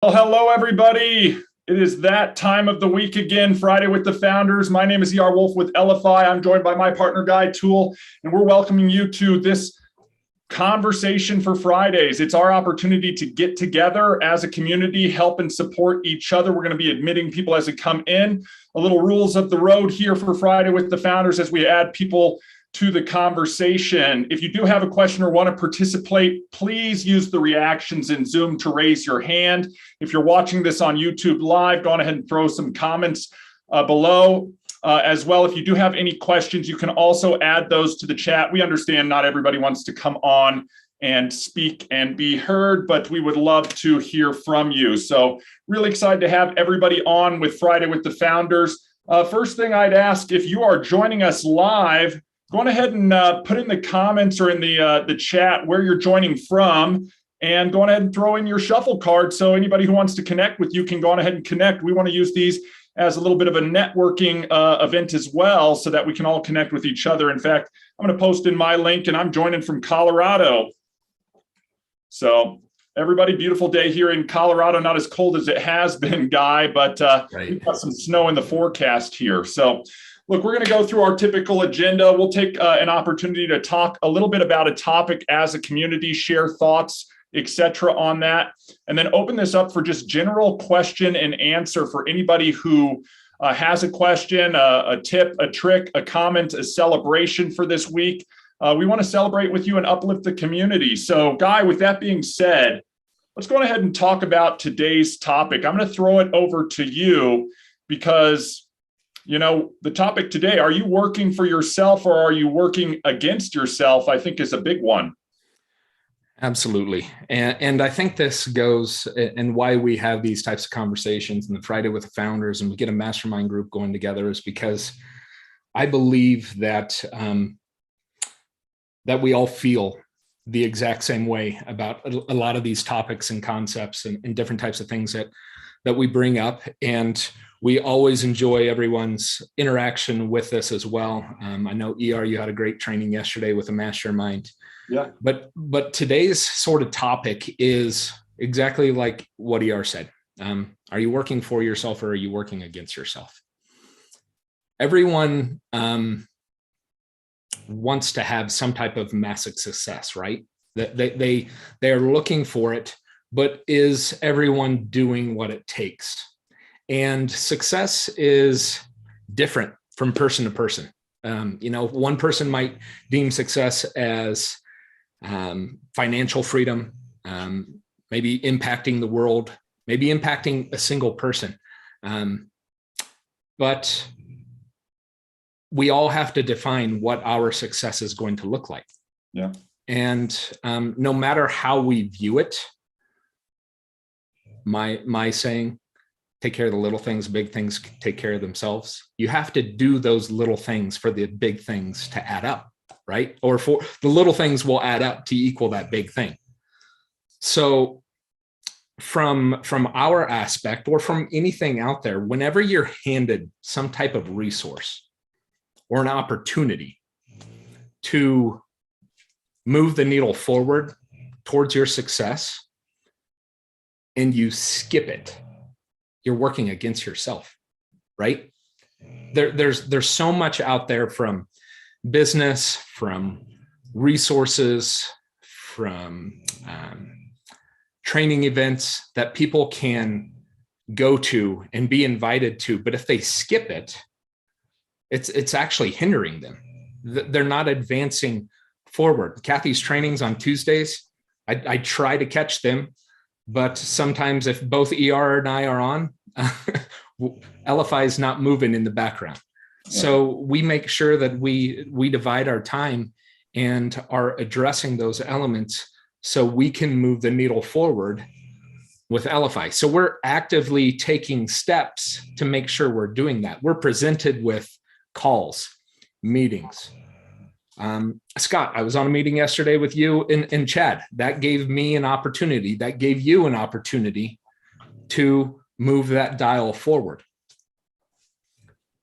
Well, hello, everybody. It is that time of the week again, Friday with the Founders. My name is E.R. Wolf with Elify. I'm joined by my partner, Guy Toole, and we're welcoming you to this conversation for Fridays. It's our opportunity to get together as a community, help and support each other. We're going to be admitting people as they come in. A little rules of the road here for Friday with the Founders as we add people to the conversation. If you do have a question or want to participate, please use the reactions in Zoom to raise your hand. If you're watching this on YouTube Live, go on ahead and throw some comments below. As well, if you do have any questions, you can also add those to the chat. We understand not everybody wants to come on and speak and be heard, but we would love to hear from you. So really excited to have everybody on with Friday with the Founders. First thing I'd ask, if you are joining us live, go on ahead and put in the comments or in the chat where you're joining from, and go on ahead and throw in your shuffle card so anybody who wants to connect with you can go on ahead and connect. We want to use these as a little bit of a networking event as well so that we can all connect with each other. In fact, I'm going to post in my link, and I'm joining from Colorado. So everybody, beautiful day here in Colorado. Not as cold as it has been, Guy, but We've got some snow in the forecast here. So look, we're going to go through our typical agenda. We'll take an opportunity to talk a little bit about a topic as a community, share thoughts, etc. on that, and then open this up for just general question and answer for anybody who has a question, a tip, a trick, a comment, a celebration for this week. We want to celebrate with you and uplift the community. So, Guy, with that being said, let's go ahead and talk about today's topic. I'm going to throw it over to you because the topic today, are you working for yourself or are you working against yourself, I think is a big one. Absolutely. And I think this goes and why we have these types of conversations and the Friday with the Founders and we get a mastermind group going together is because I believe that that we all feel the exact same way about a lot of these topics and concepts and different types of things that we bring up. And we always enjoy everyone's interaction with this as well. I know, ER, you had a great training yesterday with a mastermind. Yeah. But today's sort of topic is exactly like what ER said. Are you working for yourself or are you working against yourself? Everyone wants to have some type of massive success, right? They are looking for it, but is everyone doing what it takes? And success is different from person to person. One person might deem success as financial freedom, maybe impacting the world, maybe impacting a single person. But we all have to define what our success is going to look like. Yeah. And no matter how we view it, my saying, take care of the little things, big things take care of themselves. You have to do those little things for the big things to add up, right? Or for the little things will add up to equal that big thing. So from our aspect or from anything out there, whenever you're handed some type of resource or an opportunity to move the needle forward towards your success and you skip it, you're working against yourself, right? There's so much out there from business, from resources, from training events that people can go to and be invited to. But if they skip it, it's actually hindering them. They're not advancing forward. Kathy's trainings on Tuesdays, I try to catch them, but sometimes if both ER and I are on, Elify is not moving in the background. So we make sure that we divide our time and are addressing those elements so we can move the needle forward with Elify. So we're actively taking steps to make sure we're doing that. We're presented with calls, meetings. Scott, I was on a meeting yesterday with you and Chad. That gave me an opportunity. That gave you an opportunity to move that dial forward.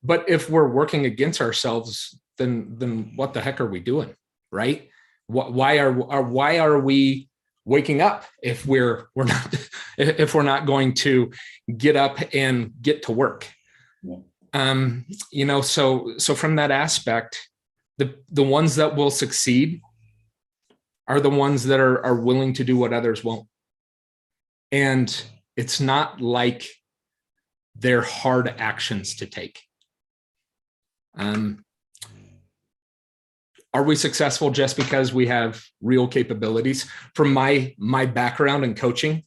But if we're working against ourselves, then what the heck are we doing, right? Why are we waking up if we're not if we're not going to get up and get to work. Yeah. So from that aspect, the ones that will succeed are the ones that are willing to do what others won't. And it's not like they're hard actions to take. Are we successful just because we have real capabilities? From my background in coaching,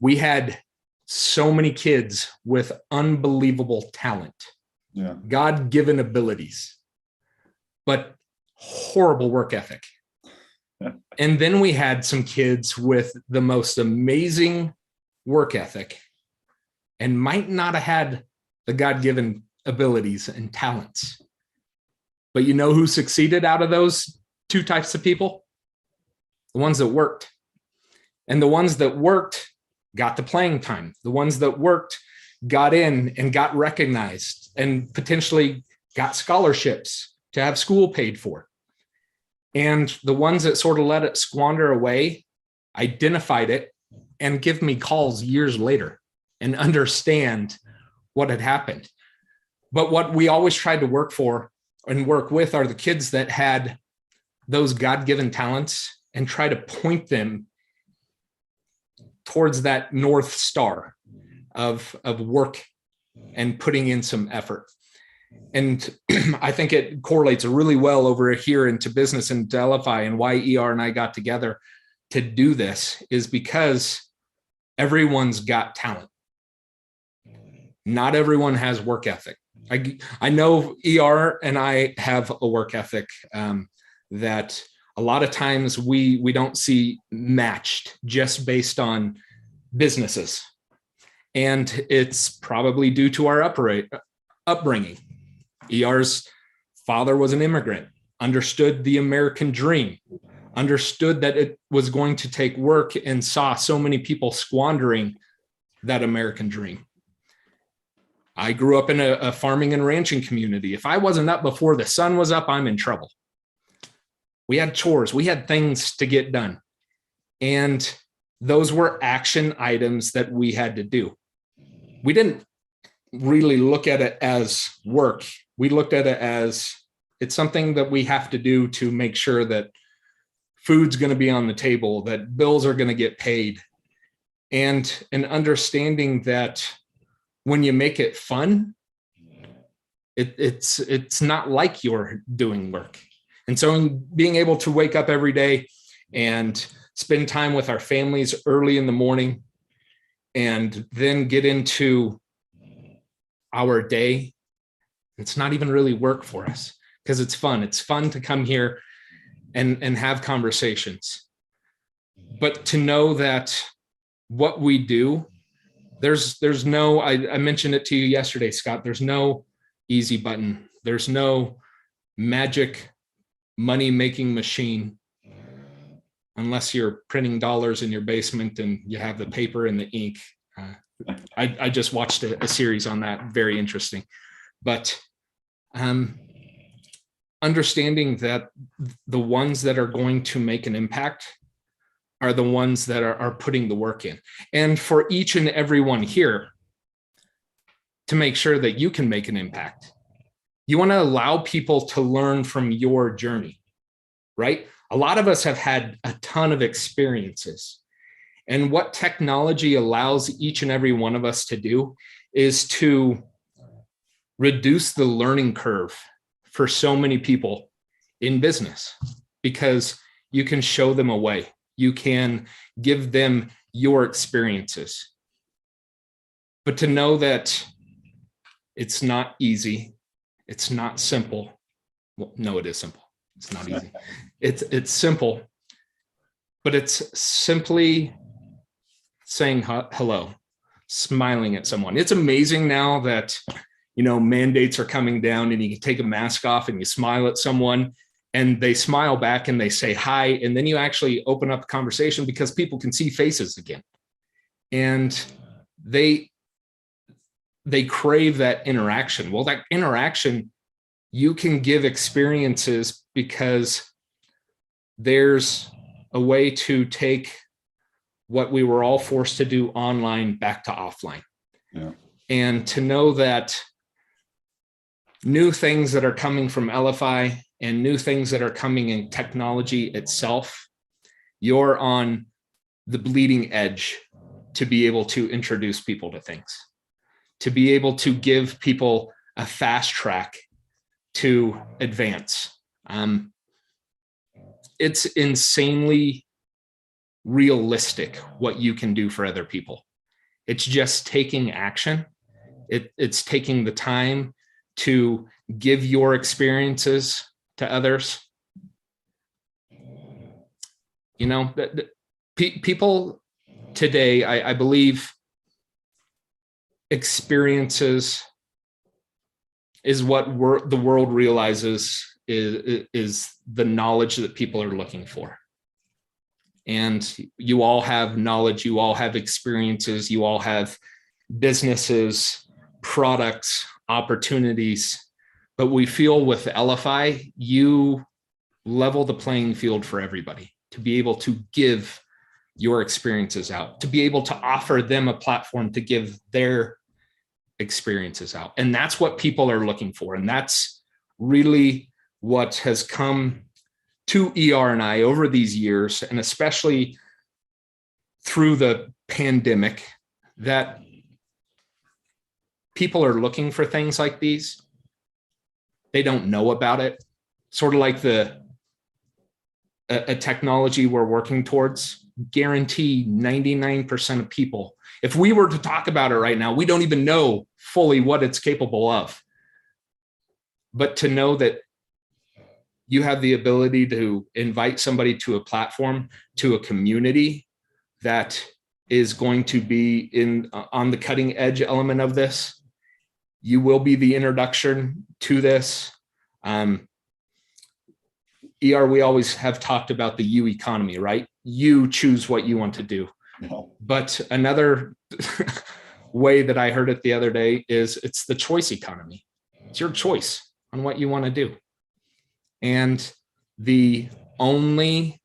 we had so many kids with unbelievable talent, God-given abilities, but horrible work ethic. And then we had some kids with the most amazing work ethic and might not have had the God-given abilities and talents. But you know who succeeded out of those two types of people? The ones that worked. And the ones that worked got the playing time. The ones that worked got in and got recognized and potentially got scholarships to have school paid for. And the ones that sort of let it squander away, identified it, and give me calls years later and understand what had happened. But what we always tried to work for and work with are the kids that had those God-given talents and try to point them towards that North Star of work and putting in some effort. And I think it correlates really well over here into business and Elify, and why ER and I got together to do this is because everyone's got talent. Not everyone has work ethic. I know ER and I have a work ethic that a lot of times we don't see matched just based on businesses. And it's probably due to our upbringing. ER's father was an immigrant, understood the American dream, understood that it was going to take work, and saw so many people squandering that American dream. I grew up in a farming and ranching community. If I wasn't up before the sun was up, I'm in trouble. We had chores, we had things to get done. And those were action items that we had to do. We didn't really look at it as work. We looked at it as it's something that we have to do to make sure that food's going to be on the table, that bills are going to get paid. And an understanding that when you make it fun, it's not like you're doing work. And so being able to wake up every day and spend time with our families early in the morning and then get into our day, it's not even really work for us because it's fun. It's fun to come here and have conversations. But to know that what we do, there's no, I mentioned it to you yesterday, Scott, there's no easy button. There's no magic money-making machine unless you're printing dollars in your basement and you have the paper and the ink. I just watched a series on that, very interesting. But understanding that the ones that are going to make an impact are the ones that are putting the work in. And for each and every one here to make sure that you can make an impact, you want to allow people to learn from your journey, right? A lot of us have had a ton of experiences. And what technology allows each and every one of us to do is to reduce the learning curve for so many people in business, because you can show them a way. You can give them your experiences. But to know that it's not easy, it's not simple. Well, no, it is simple. It's not easy. It's simple, but it's simply saying hello, smiling at someone. It's amazing now that, mandates are coming down and you can take a mask off and you smile at someone and they smile back and they say hi. And then you actually open up a conversation because people can see faces again. And they crave that interaction. Well, that interaction, you can give experiences because there's a way to take what we were all forced to do online back to offline. Yeah. And to know that new things that are coming from Elify and new things that are coming in technology itself, you're on the bleeding edge to be able to introduce people to things, to be able to give people a fast track to advance. It's insanely realistic what you can do for other people. It's just taking action. It's taking the time to give your experiences to others. You know, people today, I believe, experiences is what the world realizes is the knowledge that people are looking for. And you all have knowledge, you all have experiences, you all have businesses, products, opportunities. But we feel with Elify, you level the playing field for everybody to be able to give your experiences out, to be able to offer them a platform to give their experiences out. And that's what people are looking for. And that's really what has come to ER and I over these years, and especially through the pandemic, that people are looking for things like these. They don't know about it. Sort of like a technology we're working towards, guarantee 99% of people, if we were to talk about it right now, we don't even know fully what it's capable of. But to know that you have the ability to invite somebody to a platform, to a community that is going to be on the cutting edge element of this. You will be the introduction to this. We always have talked about the you economy, right? You choose what you want to do. No. But another way that I heard it the other day is it's the choice economy. It's your choice on what you want to do. And the only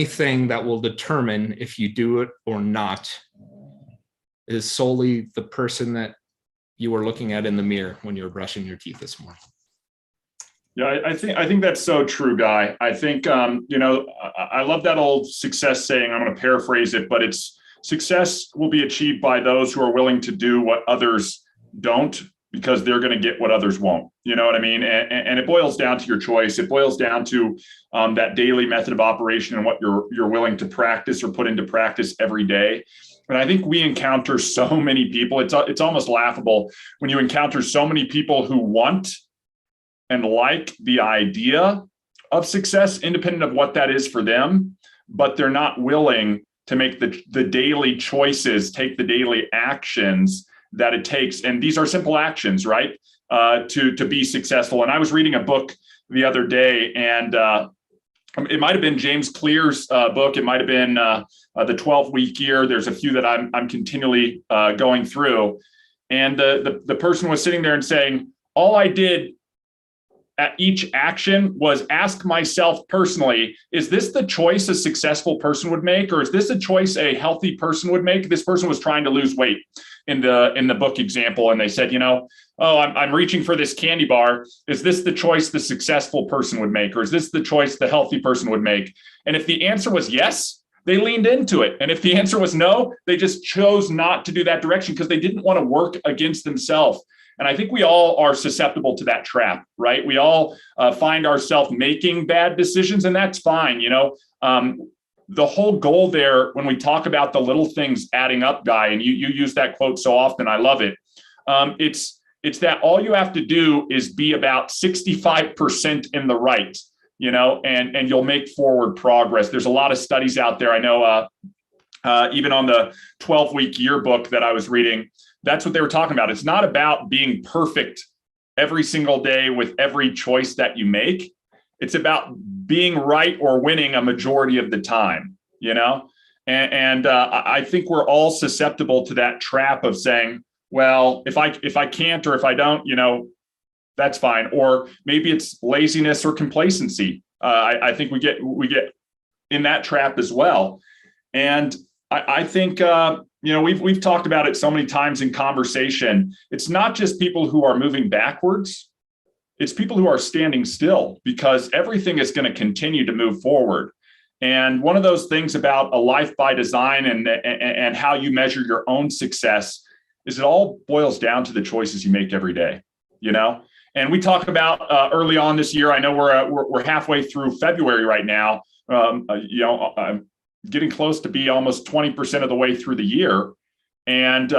thing that will determine if you do it or not is solely the person that you were looking at in the mirror when you were brushing your teeth this morning. Yeah, I think that's so true, Guy. I think, I love that old success saying. I'm going to paraphrase it, but it's success will be achieved by those who are willing to do what others don't, because they're going to get what others won't. You know what I mean? And it boils down to your choice. It boils down to that daily method of operation and what you're willing to practice or put into practice every day. And I think we encounter so many people. It's almost laughable when you encounter so many people who want and like the idea of success, independent of what that is for them, but they're not willing to make the daily choices, take the daily actions that it takes. And these are simple actions, right? To be successful. And I was reading a book the other day, and it might have been James Clear's book. It might have been the 12-week year. There's a few that I'm continually going through. And the person was sitting there and saying, all I did at each action was ask myself personally, is this the choice a successful person would make? Or is this a choice a healthy person would make? This person was trying to lose weight in the book example. And they said, I'm reaching for this candy bar. Is this the choice the successful person would make? Or is this the choice the healthy person would make? And if the answer was yes, they leaned into it. And if the answer was no, they just chose not to do that direction because they didn't want to work against themselves. And I think we all are susceptible to that trap, right? We all find ourselves making bad decisions, and that's fine. The whole goal there, when we talk about the little things adding up, Guy, and you use that quote so often, I love it. It's that all you have to do is be about 65% in the right, and you'll make forward progress. There's a lot of studies out there. I know even on the 12-week yearbook that I was reading, that's what they were talking about. It's not about being perfect every single day with every choice that you make. It's about being right or winning a majority of the time, And I think we're all susceptible to that trap of saying, well, if I can't, or if I don't, That's fine. Or maybe it's laziness or complacency. I think we get in that trap as well. And I think we've talked about it so many times in conversation. It's not just people who are moving backwards. It's people who are standing still, because everything is going to continue to move forward. And one of those things about a life by design and how you measure your own success is it all boils down to the choices you make every day, And we talk about early on this year. I know we're halfway through February right now. I'm getting close to be almost 20% of the way through the year, and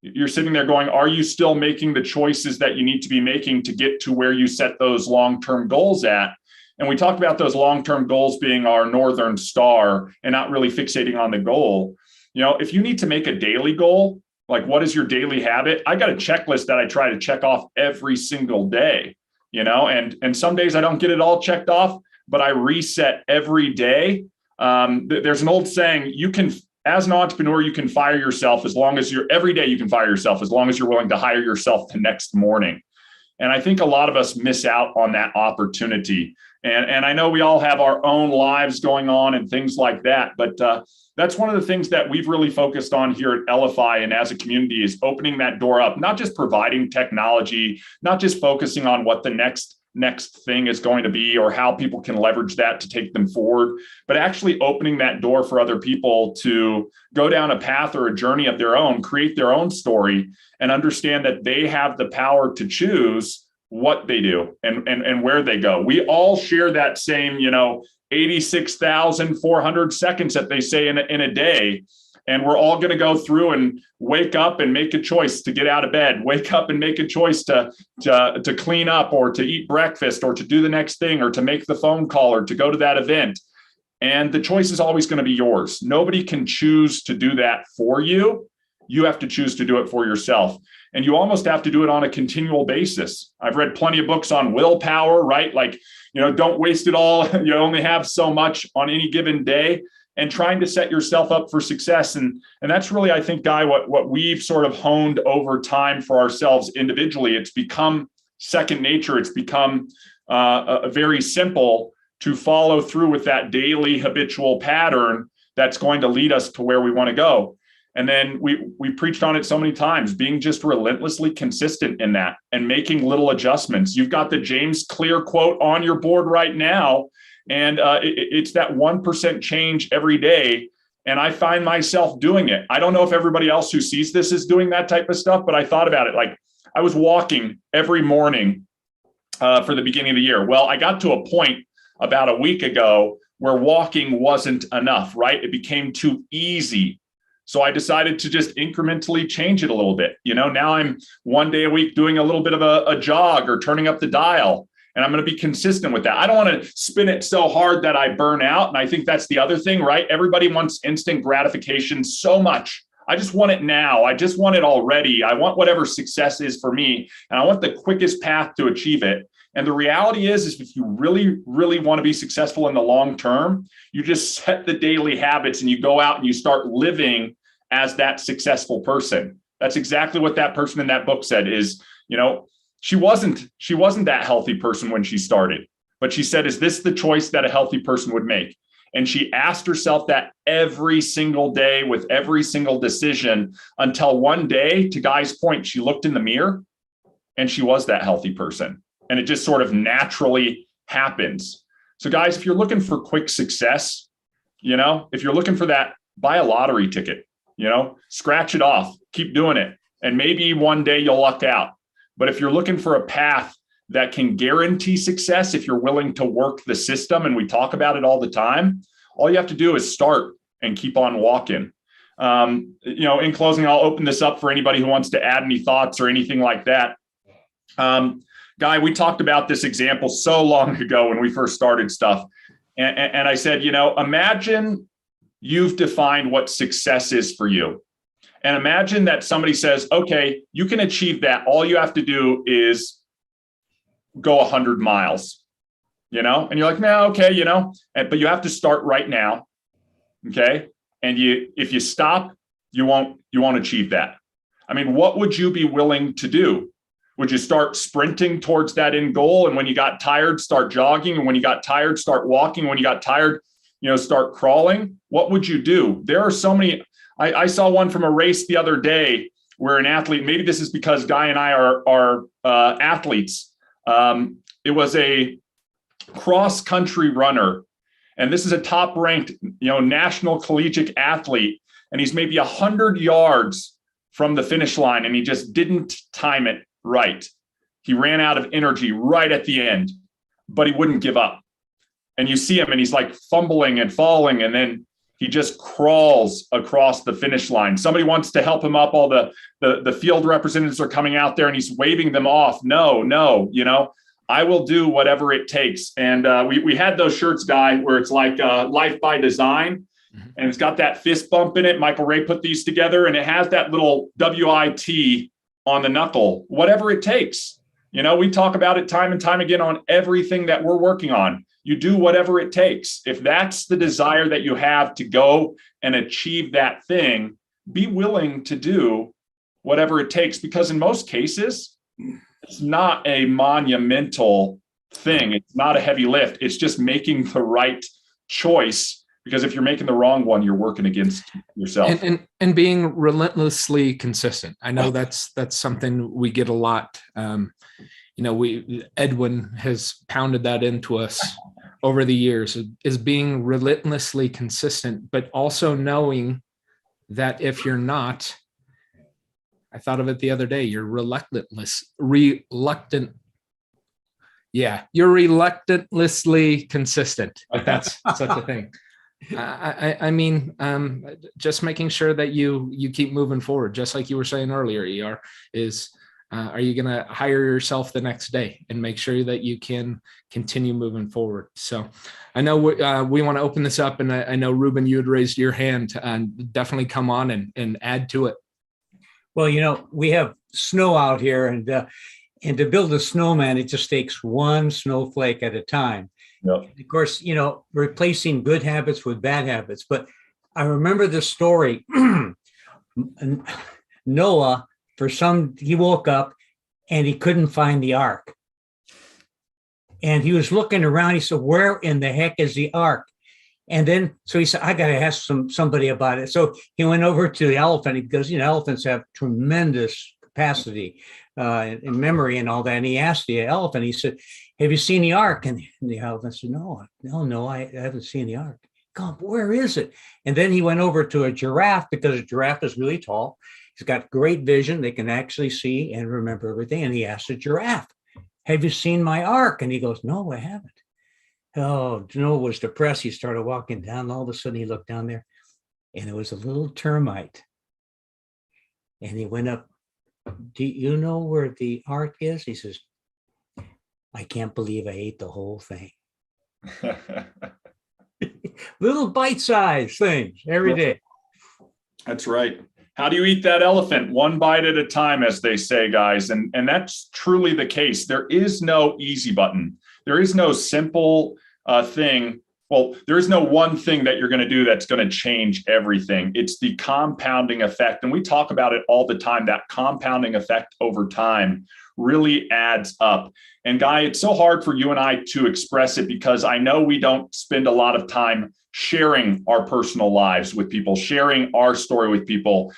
you're sitting there going, are you still making the choices that you need to be making to get to where you set those long-term goals at? And we talked about those long-term goals being our Northern Star and not really fixating on the goal. If you need to make a daily goal, like what is your daily habit? I got a checklist that I try to check off every single day, and some days I don't get it all checked off, but I reset every day. There's an old saying, as an entrepreneur, you can fire yourself every day you can fire yourself as long as you're willing to hire yourself the next morning. And I think a lot of us miss out on that opportunity. And I know we all have our own lives going on and things like that, but that's one of the things that we've really focused on here at Elify and as a community is opening that door up, not just providing technology, not just focusing on what the next thing is going to be or how people can leverage that to take them forward, but actually opening that door for other people to go down a path or a journey of their own, create their own story, and understand that they have the power to choose what they do and where they go. We all share that same, 86,400 seconds that they say in a day. And we're all going to go through and wake up and make a choice to get out of bed, wake up and make a choice to clean up or to eat breakfast or to do the next thing or to make the phone call or to go to that event. And the choice is always going to be yours. Nobody can choose to do that for you. You have to choose to do it for yourself. And you almost have to do it on a continual basis. I've read plenty of books on willpower, right? Like, don't waste it all. You only have so much on any given day, and trying to set yourself up for success. And that's really, I think, Guy, what we've sort of honed over time for ourselves individually. It's become second nature. It's become very simple to follow through with that daily habitual pattern that's going to lead us to where we want to go. And then we preached on it so many times, being just relentlessly consistent in that and making little adjustments. You've got the James Clear quote on your board right now. And it's that 1% change every day. And I find myself doing it. I don't know if everybody else who sees this is doing that type of stuff, but I thought about it. Like I was walking every morning for the beginning of the year. Well, I got to a point about a week ago where walking wasn't enough, right? It became too easy. So I decided to just incrementally change it a little bit. Now I'm one day a week doing a little bit of a jog or turning up the dial. And I'm going to be consistent with that. I don't want to spin it so hard that I burn out. And I think that's the other thing, right? Everybody wants instant gratification so much. I just want it now. I just want it already. I want whatever success is for me. And I want the quickest path to achieve it. And the reality is if you really, really want to be successful in the long term, you just set the daily habits and you go out and you start living as that successful person. That's exactly what that person in that book said is, she wasn't that healthy person when she started, but she said, is this the choice that a healthy person would make? And she asked herself that every single day with every single decision until one day, to Guy's point, she looked in the mirror and she was that healthy person. And it just sort of naturally happens. So guys, if you're looking for quick success, if you're looking for that, buy a lottery ticket, scratch it off, keep doing it. And maybe one day you'll luck out. But if you're looking for a path that can guarantee success, if you're willing to work the system, and we talk about it all the time, all you have to do is start and keep on walking. In closing, I'll open this up for anybody who wants to add any thoughts or anything like that. Guy, we talked about this example so long ago when we first started stuff. And I said, imagine you've defined what success is for you. And imagine that somebody says, okay, you can achieve that. All you have to do is go 100 miles, and you're like, no, okay, but you have to start right now. Okay. And if you stop, you won't achieve that. I mean, what would you be willing to do? Would you start sprinting towards that end goal? And when you got tired, start jogging. And when you got tired, start walking. When you got tired, start crawling. What would you do? There are so many. I saw one from a race the other day where an athlete, maybe this is because Guy and I are athletes. It was a cross country runner. And this is a top ranked, national collegiate athlete. And he's maybe 100 yards from the finish line, and he just didn't time it right. He ran out of energy right at the end, but he wouldn't give up. And you see him and he's like fumbling and falling, and then he just crawls across the finish line. Somebody wants to help him up. All the field representatives are coming out there and he's waving them off. No, I will do whatever it takes. And we had those shirts, Guy, where it's like life by design. And it's got that fist bump in it. Michael Ray put these together, and it has that little WIT on the knuckle, whatever it takes. We talk about it time and time again on everything that we're working on. You do whatever it takes. If that's the desire that you have to go and achieve that thing, be willing to do whatever it takes, because in most cases, it's not a monumental thing. It's not a heavy lift. It's just making the right choice. Because if you're making the wrong one, you're working against yourself. And being relentlessly consistent. I know that's something we get a lot. Edwin has pounded that into us over the years, is being relentlessly consistent, but also knowing that if you're not, I thought of it the other day, you're reluctantlessly consistent, if that's such a thing. I mean, just making sure that you keep moving forward, just like you were saying earlier, ER, is are you going to hire yourself the next day and make sure that you can continue moving forward? So I know we want to open this up, and I know, Ruben, you had raised your hand, and definitely come on and add to it. Well, we have snow out here, and to build a snowman, it just takes one snowflake at a time. Yep. Of course, replacing good habits with bad habits. But I remember the story. Noah, he woke up and he couldn't find the ark. And he was looking around. He said, "Where in the heck is the ark?" And then, so he said, "I got to ask somebody about it." So he went over to the elephant, because, elephants have tremendous capacity in memory and all that. And he asked the elephant, he said, "Have you seen the ark?" And the elephant said, No, I haven't seen the ark. God, where is it? And then he went over to a giraffe, because a giraffe is really tall. He's got great vision. They can actually see and remember everything. And he asked the giraffe, "Have you seen my ark?" And he goes, "No, I haven't." Oh, Noah was depressed. He started walking down. All of a sudden he looked down there, and it was a little termite. And he went up, "Do you know where the ark is?" He says, "I can't believe I ate the whole thing." Little bite-sized things every day. That's right. How do you eat that elephant? One bite at a time, as they say, guys. And that's truly the case. There is no easy button. There is no simple thing. Well, there is no one thing that you're going to do that's going to change everything. It's the compounding effect. And we talk about it all the time. That compounding effect over time really adds up. And Guy, it's so hard for you and I to express it, because I know we don't spend a lot of time sharing our personal lives with people, sharing our story with people.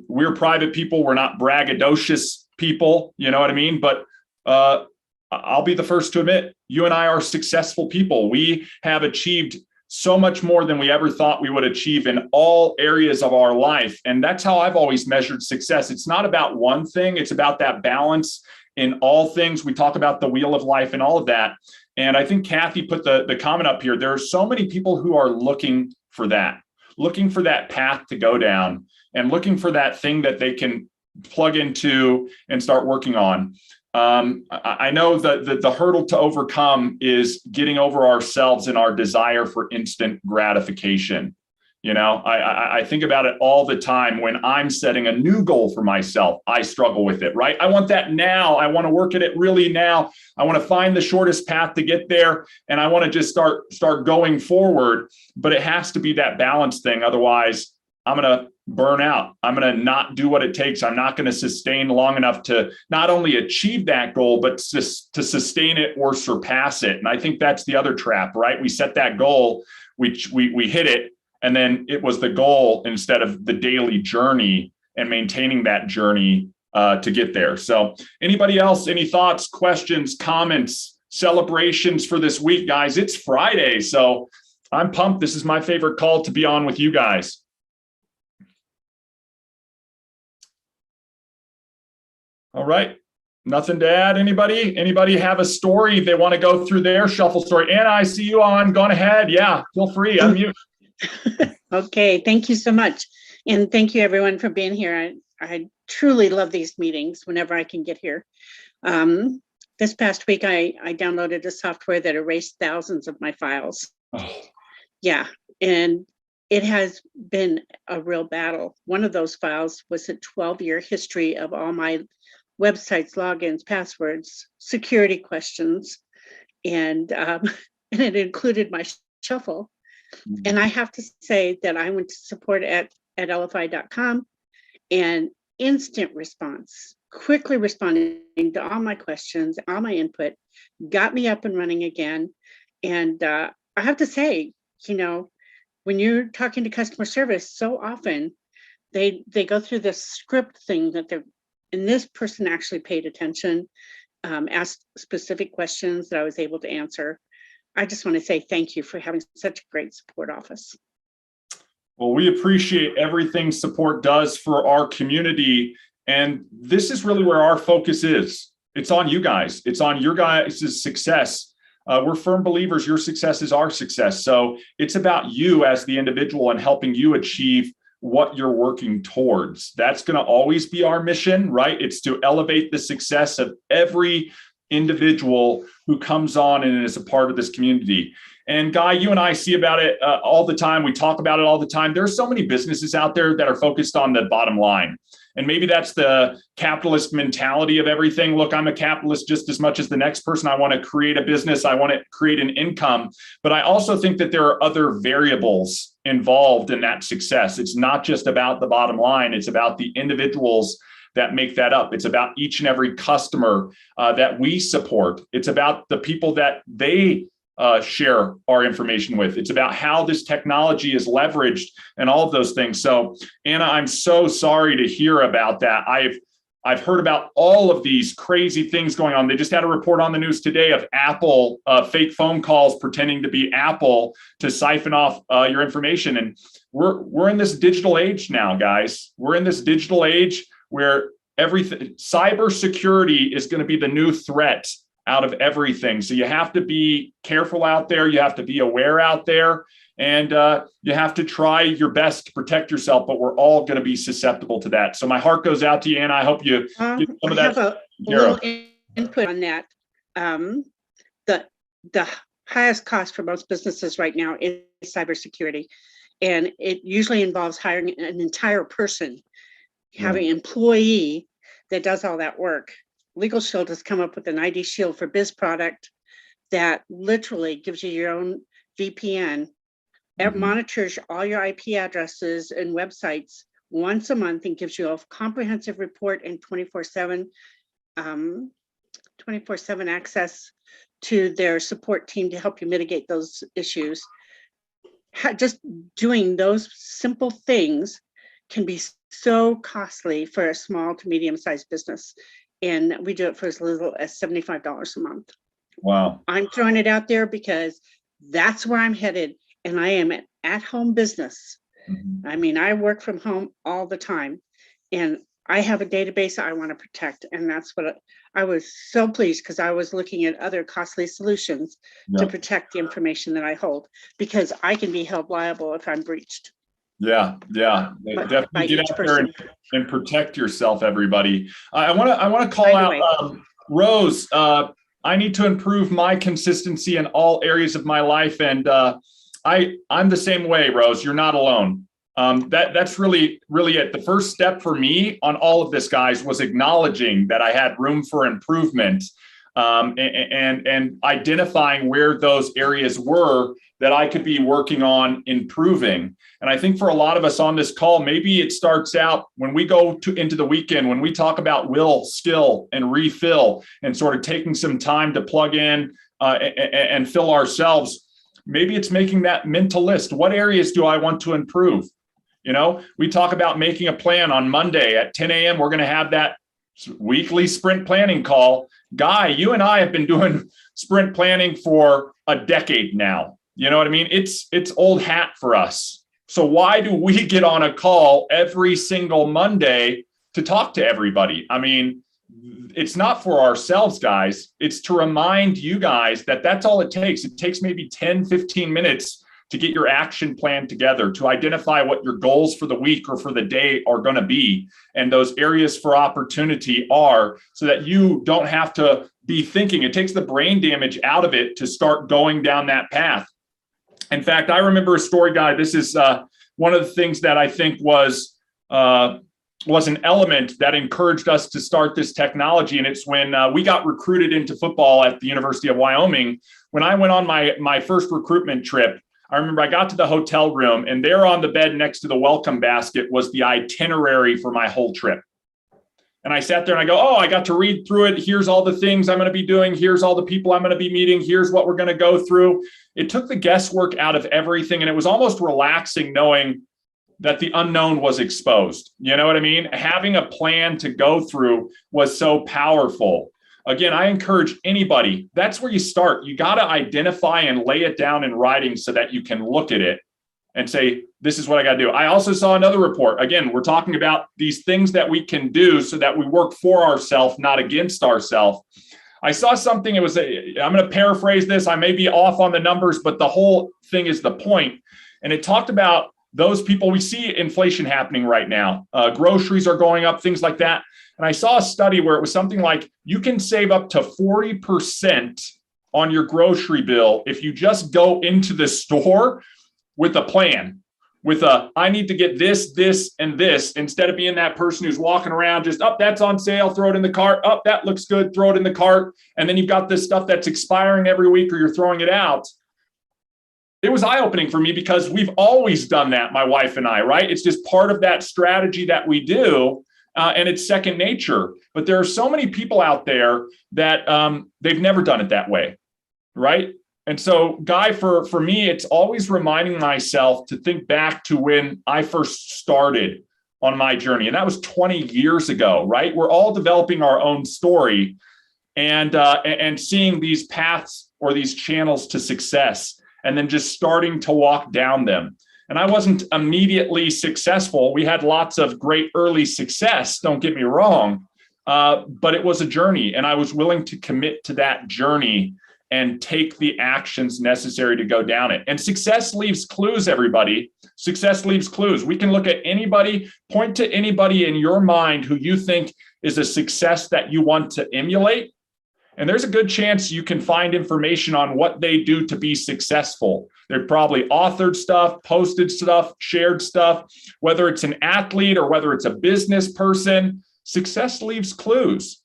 We're private people. We're not braggadocious people. You know what I mean? But I'll be the first to admit, you and I are successful people. We have achieved so much more than we ever thought we would achieve in all areas of our life. And that's how I've always measured success. It's not about one thing. It's about that balance in all things. We talk about the wheel of life and all of that. And I think Kathy put the comment up here. There are so many people who are looking for that path to go down, and looking for that thing that they can plug into and start working on. I know that the hurdle to overcome is getting over ourselves and our desire for instant gratification. I think about it all the time. When I'm setting a new goal for myself, I struggle with it, right? I want that now. I want to work at it really now. I want to find the shortest path to get there. And I want to just start going forward, but it has to be that balance thing. Otherwise, I'm going to burn out. I'm going to not do what it takes. I'm not going to sustain long enough to not only achieve that goal, but to sustain it or surpass it. And I think that's the other trap, right? We set that goal, we hit it, and then it was the goal instead of the daily journey and maintaining that journey to get there. So anybody else, any thoughts, questions, comments, celebrations for this week, guys? It's Friday, so I'm pumped. This is my favorite call to be on with you guys. All right. Nothing to add. Anybody have a story they want to go through their shuffle story? Anna, I see you on. Go ahead. Yeah, feel free. Unmute. Okay. Thank you so much. And thank you everyone for being here. I truly love these meetings whenever I can get here. This past week, I downloaded a software that erased thousands of my files. Oh. Yeah. And it has been a real battle. One of those files was a 12-year history of all my websites, logins, passwords, security questions, and it included my shuffle. Mm-hmm. And I have to say that I went to support at elify.com, and instant response, quickly responding to all my questions, all my input, got me up and running again. And I have to say, when you're talking to customer service, so often they go through this script thing that and this person actually paid attention, asked specific questions that I was able to answer. I just want to say thank you for having such a great support office. Well, we appreciate everything support does for our community. And this is really where our focus is. It's on you guys. It's on your guys' success. We're firm believers your success is our success. So it's about you as the individual and helping you achieve what you're working towards. That's going to always be our mission, right? It's to elevate the success of every individual who comes on and is a part of this community. And Guy, you and I see about it all the time. We talk about it all the time. There's so many businesses out there that are focused on the bottom line. And maybe that's the capitalist mentality of everything. Look, I'm a capitalist just as much as the next person. I want to create a business. I want to create an income. But I also think that there are other variables involved in that success. It's not just about the bottom line. It's about the individuals that make that up. It's about each and every customer that we support. It's about the people that they share our information with. It's about how this technology is leveraged and all of those things. So Anna, I'm so sorry to hear about that. I've heard about all of these crazy things going on. They just had a report on the news today of Apple fake phone calls pretending to be Apple to siphon off your information. And we're in this digital age now, guys. We're in this digital age where everything, cybersecurity is going to be the new threat out of everything. So you have to be careful out there. You have to be aware out there, and you have to try your best to protect yourself, but we're all going to be susceptible to that. So my heart goes out to you, and I hope you get some of that. I have a little input on that. The highest cost for most businesses right now is cybersecurity, and it usually involves hiring an entire person, having an employee that does all that work. Legal Shield has come up with an ID Shield for Biz product that literally gives you your own VPN. It monitors all your IP addresses and websites once a month and gives you a comprehensive report and 24/7 access to their support team to help you mitigate those issues. Just doing those simple things can be so costly for a small to medium-sized business. And we do it for as little as $75 a month. Wow. I'm throwing it out there because that's where I'm headed. And I am an at-home business. Mm-hmm. I mean, I work from home all the time. And I have a database I want to protect. And that's what I was so pleased, because I was looking at other costly solutions to protect the information that I hold, because I can be held liable if I'm breached. Yeah. Definitely get out there and protect yourself, everybody. I want to call out Rose. I need to improve my consistency in all areas of my life, and I'm the same way, Rose. You're not alone. That's really it. The first step for me on all of this, guys, was acknowledging that I had room for improvement, and identifying where those areas were that I could be working on improving? And I think for a lot of us on this call, maybe it starts out when we go into the weekend, when we talk about will, skill, and refill, and sort of taking some time to plug in and fill ourselves. Maybe it's making that mental list. What areas do I want to improve? We talk about making a plan on Monday at 10 a.m. We're going to have that weekly sprint planning call. Guy, you and I have been doing sprint planning for a decade now. You know what I mean? It's old hat for us. So why do we get on a call every single Monday to talk to everybody? I mean, it's not for ourselves, guys. It's to remind you guys that that's all it takes. It takes maybe 10, 15 minutes to get your action plan together, to identify what your goals for the week or for the day are going to be, and those areas for opportunity are, so that you don't have to be thinking. It takes the brain damage out of it to start going down that path. In fact, I remember a story, Guy. This is one of the things that I think was an element that encouraged us to start this technology. And it's when we got recruited into football at the University of Wyoming. When I went on my first recruitment trip, I remember I got to the hotel room, and there on the bed next to the welcome basket was the itinerary for my whole trip. And I sat there and I go, oh, I got to read through it. Here's all the things I'm going to be doing. Here's all the people I'm going to be meeting. Here's what we're going to go through. It took the guesswork out of everything. And it was almost relaxing knowing that the unknown was exposed. You know what I mean? Having a plan to go through was so powerful. Again, I encourage anybody, that's where you start. You got to identify and lay it down in writing so that you can look at it and say, this is what I got to do. I also saw another report. Again, we're talking about these things that we can do so that we work for ourselves, not against ourselves. I saw something, I'm going to paraphrase this. I may be off on the numbers, but the whole thing is the point. And it talked about those people. We see inflation happening right now. Groceries are going up, things like that. And I saw a study where it was something like you can save up to 40% on your grocery bill if you just go into the store with a plan, with I need to get this, and this, instead of being that person who's walking around just, that's on sale, throw it in the cart. That looks good, throw it in the cart. And then you've got this stuff that's expiring every week or you're throwing it out. It was eye-opening for me because we've always done that, my wife and I, right? It's just part of that strategy that we do. And it's second nature. But there are so many people out there that they've never done it that way, right? And so, Guy, for me, it's always reminding myself to think back to when I first started on my journey. And that was 20 years ago, right? We're all developing our own story and seeing these paths or these channels to success, and then just starting to walk down them. And I wasn't immediately successful. We had lots of great early success, don't get me wrong, but it was a journey, and I was willing to commit to that journey and take the actions necessary to go down it. And success leaves clues, everybody. Success leaves clues. We can look at anybody, point to anybody in your mind who you think is a success that you want to emulate. And there's a good chance you can find information on what they do to be successful. They've probably authored stuff, posted stuff, shared stuff, whether it's an athlete or whether it's a business person. Success leaves clues.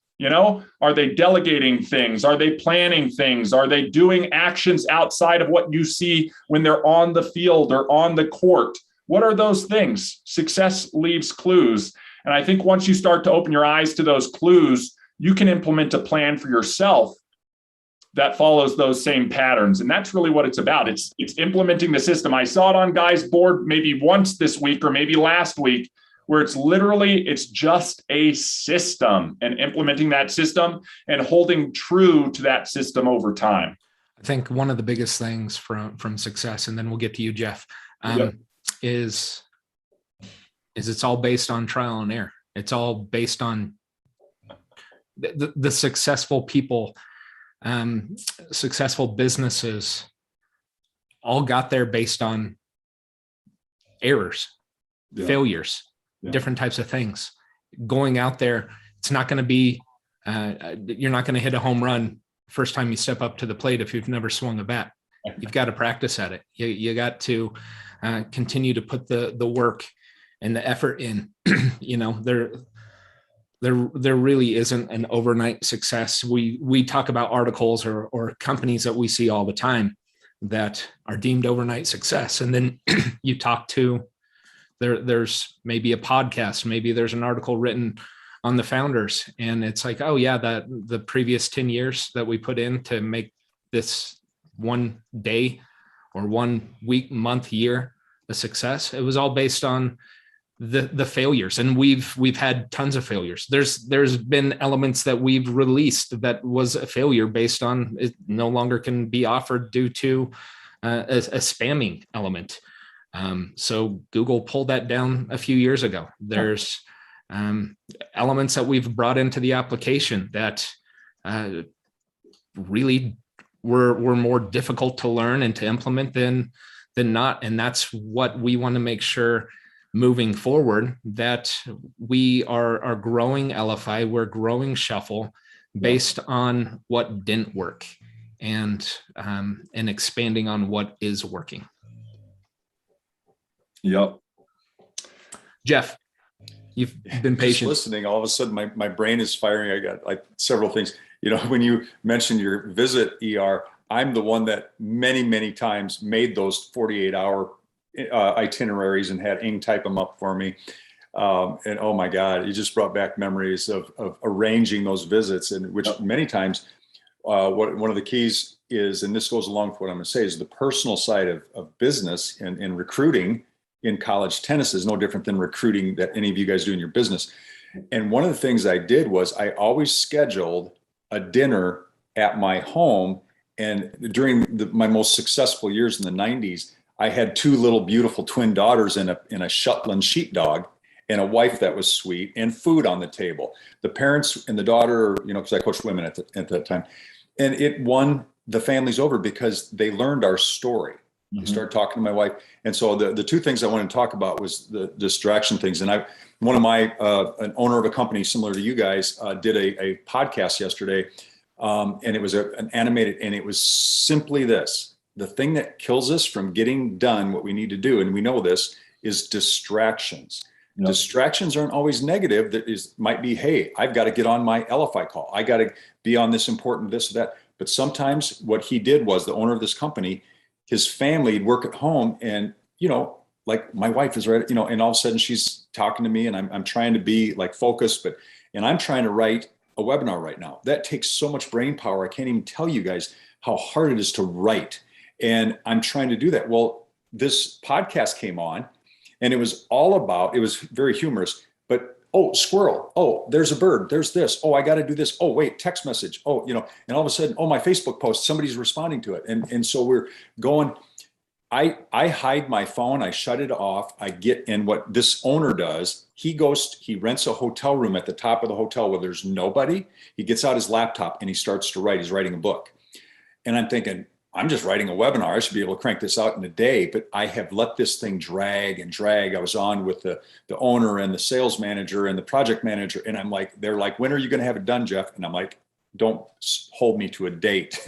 Are they delegating things? Are they planning things? Are they doing actions outside of what you see when they're on the field or on the court? What are those things? Success leaves clues. And I think once you start to open your eyes to those clues, you can implement a plan for yourself that follows those same patterns. And that's really what it's about. It's implementing the system. I saw it on Guy's board maybe once this week or maybe last week, where it's just a system, and implementing that system and holding true to that system over time. I think one of the biggest things from success, and then we'll get to you, Jeff, is it's all based on trial and error. It's all based on the successful people, successful businesses all got there based on errors, failures, different types of things. Going out there, it's not going to be, you're not going to hit a home run first time you step up to the plate if you've never swung a bat. You've got to practice at it. You got to continue to put the work and the effort in. There really isn't an overnight success. We talk about articles or companies that we see all the time, that are deemed overnight success. And then you talk to, there's maybe a podcast, maybe there's an article written on the founders, and it's like, oh yeah, that the previous 10 years that we put in to make this one day or 1 week, month, year a success, it was all based on the failures. And we've had tons of failures. There's been elements that we've released that was a failure based on it no longer can be offered due to a spamming element. So Google pulled that down a few years ago. There's elements that we've brought into the application that really were more difficult to learn and to implement than not. And that's what we want to make sure moving forward, that we are growing Elify, we're growing Shuffle based on what didn't work, and expanding on what is working. Yep. Jeff, you've been patient. Just listening, all of a sudden my brain is firing. I got like several things. You know, when you mentioned your visit, ER, I'm the one that many times made those 48-hour itineraries and had Ing type them up for me. And oh my God, you just brought back memories of arranging those visits, and which many times, one of the keys is, and this goes along with what I'm going to say, is the personal side of business and recruiting in college tennis is no different than recruiting that any of you guys do in your business. And one of the things I did was I always scheduled a dinner at my home. And during my most successful years in the 90s, I had 2 little beautiful twin daughters and a Shetland sheepdog, and a wife that was sweet, and food on the table. The parents and the daughter, you know, because I coached women at that time, and it won the families over because they learned our story. You start talking to my wife. And so the 2 things I wanted to talk about was the distraction things. And one of my, an owner of a company similar to you guys, did a podcast yesterday. And it was an animated, and it was simply this: the thing that kills us from getting done what we need to do, and we know this, is distractions. Yep. Distractions aren't always negative. That might be, hey, I've got to get on my Elify call. I got to be on this important this or that. But sometimes what he did was, the owner of this company, his family would work at home, and, you know, like my wife is right, you know, and all of a sudden she's talking to me, and I'm trying to be like focused, and I'm trying to write a webinar right now. That takes so much brain power. I can't even tell you guys how hard it is to write. And I'm trying to do that. Well, this podcast came on, and it was all about, it was very humorous, but, oh, squirrel. Oh, there's a bird. There's this. Oh, I got to do this. Oh, wait, text message. Oh, you know, and all of a sudden, oh, my Facebook post, somebody's responding to it. And so we're going, I hide my phone. I shut it off. I get in. What this owner does, he rents a hotel room at the top of the hotel where there's nobody. He gets out his laptop and he starts to write. He's writing a book. And I'm thinking, I'm just writing a webinar. I should be able to crank this out in a day, but I have let this thing drag and drag. I was on with the owner and the sales manager and the project manager. And I'm like, they're like, when are you going to have it done, Jeff? And I'm like, don't hold me to a date.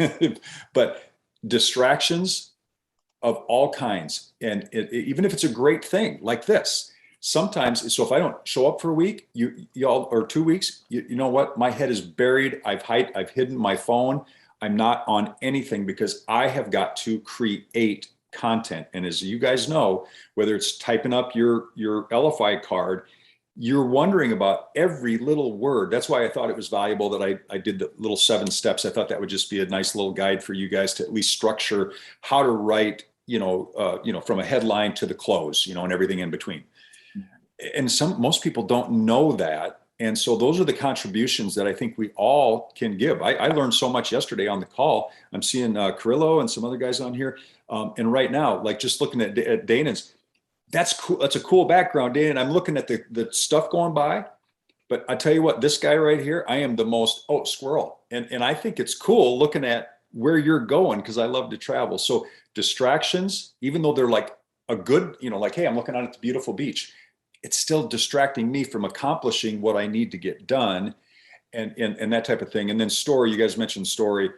But distractions of all kinds. And even if it's a great thing like this, sometimes, so if I don't show up for a week, y'all, or 2 weeks, you know what? My head is buried. I've hidden my phone. I'm not on anything because I have got to create content. And as you guys know, whether it's typing up your Elify card, you're wondering about every little word. That's why I thought it was valuable that I did the little 7 steps. I thought that would just be a nice little guide for you guys to at least structure how to write, from a headline to the close, and everything in between. And most people don't know that. And so those are the contributions that I think we all can give. I learned so much yesterday on the call. I'm seeing Carrillo and some other guys on here. And right now, like just looking at Dana's, that's cool. That's a cool background, Dana. And I'm looking at the stuff going by. But I tell you what, this guy right here, I am the most, squirrel. And I think it's cool looking at where you're going because I love to travel. So distractions, even though they're like a good, like, hey, I'm looking out at the beautiful beach, it's still distracting me from accomplishing what I need to get done and that type of thing. And then story, you guys mentioned story.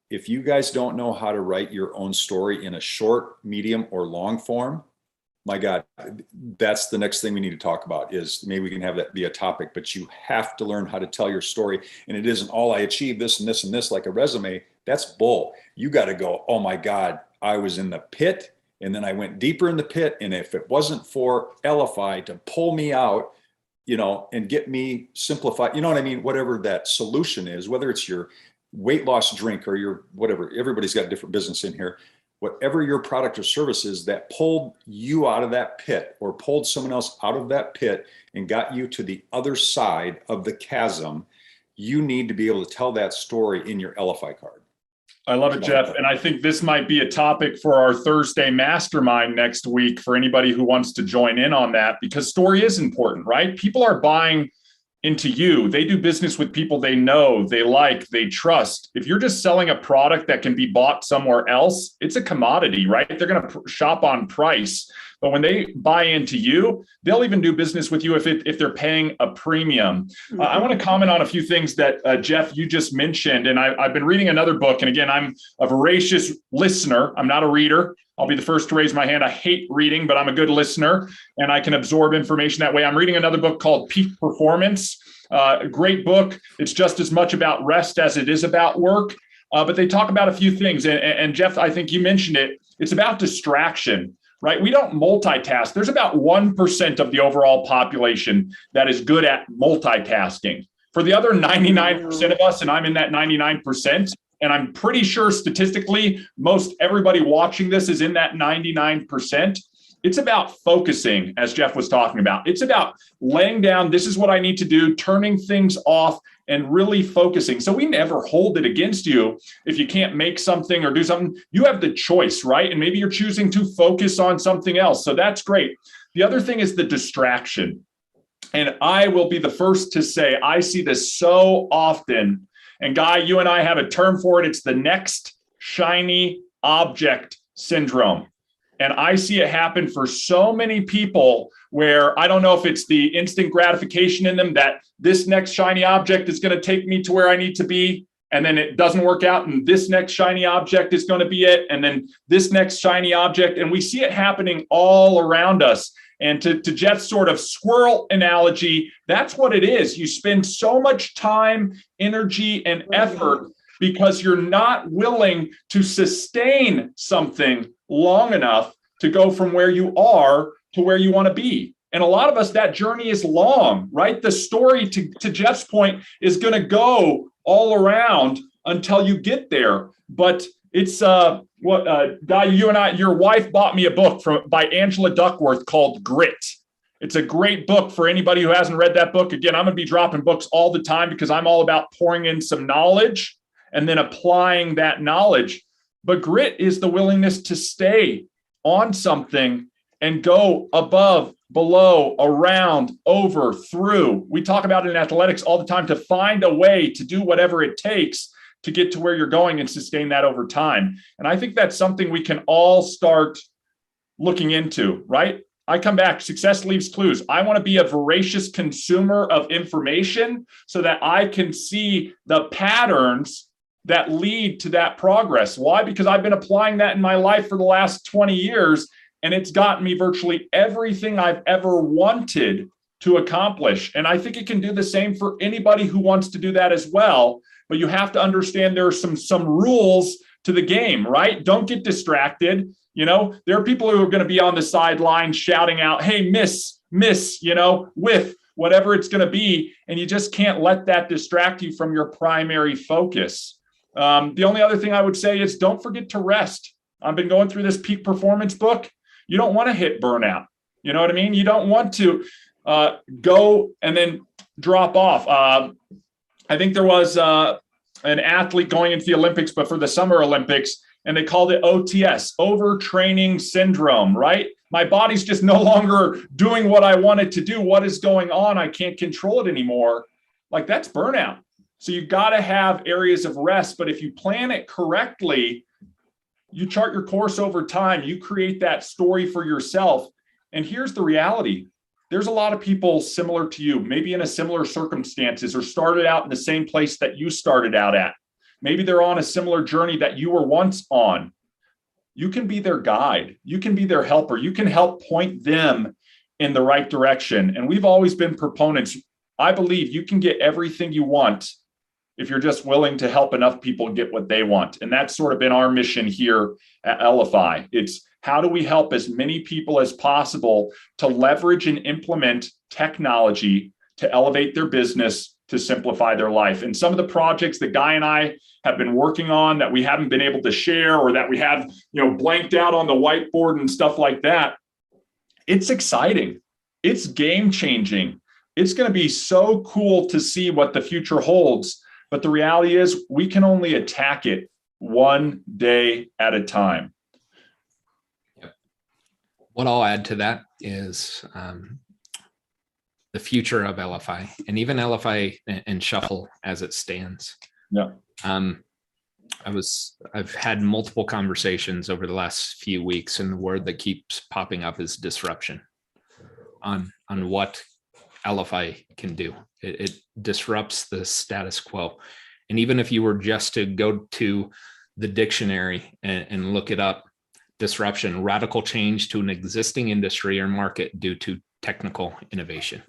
If you guys don't know how to write your own story in a short, medium, or long form, my God, that's the next thing we need to talk about is maybe we can have that be a topic, but you have to learn how to tell your story. And it isn't all I achieved this and this and this like a resume. That's bull. You got to go, oh my God, I was in the pit, and then I went deeper in the pit. And if it wasn't for Elify to pull me out, and get me simplified, you know what I mean? Whatever that solution is, whether it's your weight loss drink or your whatever, everybody's got a different business in here. Whatever your product or service is that pulled you out of that pit or pulled someone else out of that pit and got you to the other side of the chasm, you need to be able to tell that story in your Elify card. I love it, Jeff. And I think this might be a topic for our Thursday mastermind next week for anybody who wants to join in on that, because story is important, right? People are buying into you. They do business with people they know, they like, they trust. If you're just selling a product that can be bought somewhere else, it's a commodity, right? They're going to shop on price. But when they buy into you, they'll even do business with you if they're paying a premium. I want to comment on a few things that, Jeff, you just mentioned. And I've been reading another book. And again, I'm a voracious listener. I'm not a reader. I'll be the first to raise my hand. I hate reading, but I'm a good listener and I can absorb information that way. I'm reading another book called Peak Performance. A great book. It's just as much about rest as it is about work. But they talk about a few things. And Jeff, I think you mentioned it. It's about distraction. Right? We don't multitask. There's about 1% of the overall population that is good at multitasking. For the other 99% of us, and I'm in that 99%, and I'm pretty sure statistically, most everybody watching this is in that 99%. It's about focusing, as Jeff was talking about. It's about laying down, this is what I need to do, turning things off, and really focusing. So we never hold it against you if you can't make something or do something. You have the choice, right? And maybe you're choosing to focus on something else. So that's great. The other thing is the distraction. And I will be the first to say, I see this so often. And Guy, you and I have a term for it. It's the next shiny object syndrome. And I see it happen for so many people where I don't know if it's the instant gratification in them that this next shiny object is going to take me to where I need to be. And then it doesn't work out. And this next shiny object is going to be it. And then this next shiny object. And we see it happening all around us. And to Jeff's sort of squirrel analogy, that's what it is. You spend so much time, energy, and effort because you're not willing to sustain something long enough to go from where you are to where you want to be. And a lot of us, that journey is long, right? The story, to Jeff's point, is going to go all around until you get there. But it's Guy, you and I, your wife bought me a book by Angela Duckworth called Grit. It's a great book for anybody who hasn't read that book. Again, I'm going to be dropping books all the time because I'm all about pouring in some knowledge and then applying that knowledge. But grit is the willingness to stay on something and go above, below, around, over, through. We talk about it in athletics all the time, to find a way to do whatever it takes to get to where you're going and sustain that over time. And I think that's something we can all start looking into, right? I come back, success leaves clues. I want to be a voracious consumer of information so that I can see the patterns that lead to that progress. Why? Because I've been applying that in my life for the last 20 years, and it's gotten me virtually everything I've ever wanted to accomplish. And I think it can do the same for anybody who wants to do that as well. But you have to understand there are some rules to the game, right? Don't get distracted. There are people who are going to be on the sideline shouting out, hey, miss, with whatever it's going to be. And you just can't let that distract you from your primary focus. The only other thing I would say is don't forget to rest. I've been going through this peak performance book. You don't want to hit burnout. You know what I mean? You don't want to go and then drop off. I think there was an athlete going into the Olympics, but for the Summer Olympics, and they called it OTS, overtraining syndrome, right? My body's just no longer doing what I wanted to do. What is going on? I can't control it anymore. Like, that's burnout. So you've got to have areas of rest, but if you plan it correctly, you chart your course over time, you create that story for yourself. And here's the reality. There's a lot of people similar to you, maybe in a similar circumstances, or started out in the same place that you started out at. Maybe they're on a similar journey that you were once on. You can be their guide. You can be their helper. You can help point them in the right direction. And we've always been proponents. I believe you can get everything you want if you're just willing to help enough people get what they want. And that's sort of been our mission here at Elify. It's how do we help as many people as possible to leverage and implement technology to elevate their business, to simplify their life. And some of the projects that Guy and I have been working on that we haven't been able to share, or that we have, blanked out on the whiteboard and stuff like that, it's exciting. It's game changing. It's going to be so cool to see what the future holds. But the reality is we can only attack it one day at a time. Yep. What I'll add to that is the future of Elify, and even Elify and Shuffle as it stands. Yeah. I've had multiple conversations over the last few weeks, and the word that keeps popping up is disruption on what Elify can do. It disrupts the status quo. And even if you were just to go to the dictionary and look it up, disruption, radical change to an existing industry or market due to technical innovation.